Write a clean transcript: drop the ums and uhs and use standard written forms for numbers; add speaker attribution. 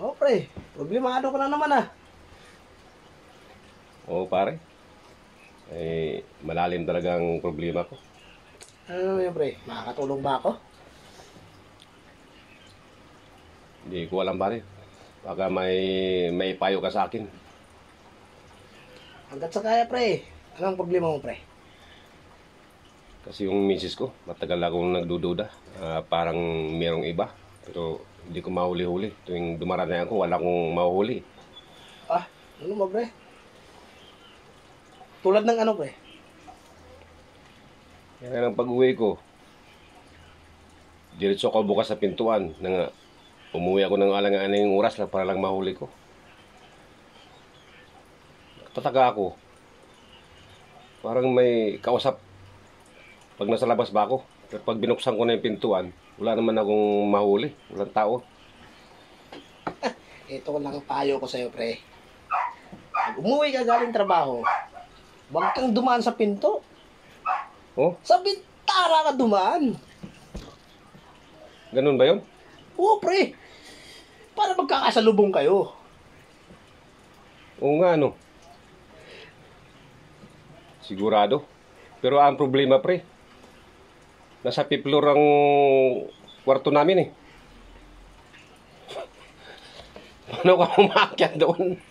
Speaker 1: Oh, pre. Problemado ka na naman ah.
Speaker 2: Oo, pare. Malalim talagang problema ko.
Speaker 1: Ano naman yun, pre? Makakatulong ba ako?
Speaker 2: Hindi ko alam, pare. Baka may payo ka sa akin.
Speaker 1: Hanggat sa kaya, pre. Anong problema mo, pre?
Speaker 2: Kasi yung misis ko, matagal akong nagdududa. Parang merong iba. Pero hindi ko mahuli-huli. Tuwing dumarating ako, wala akong mahuhuli.
Speaker 1: Ah, ano mo, pre? Tulad ng ano, pre?
Speaker 2: Kaya ng pag-uwi ko, diretso ako bukas sa pintuan. Umuwi ako ng alang-alang oras lang para lang mahuli ko. Tataka ako. Parang may kausap pag nasa labas ba ako. Pero pag binuksan ko na yung pintuan, wala naman akong mahuli. Walang tao.
Speaker 1: Ito lang ang payo ko sa'yo, pre. Pag umuwi ka galing trabaho, huwag kang dumaan sa pinto.
Speaker 2: Oh,
Speaker 1: Sa bintana ka dumaan.
Speaker 2: ganun ba yun?
Speaker 1: Oo, pre. Para magkakasalubong kayo.
Speaker 2: Oo nga, ano. Sigurado. Pero ang problema, pre, nasa fifth floor ang kwarto namin eh. Paano ka umakyat doon?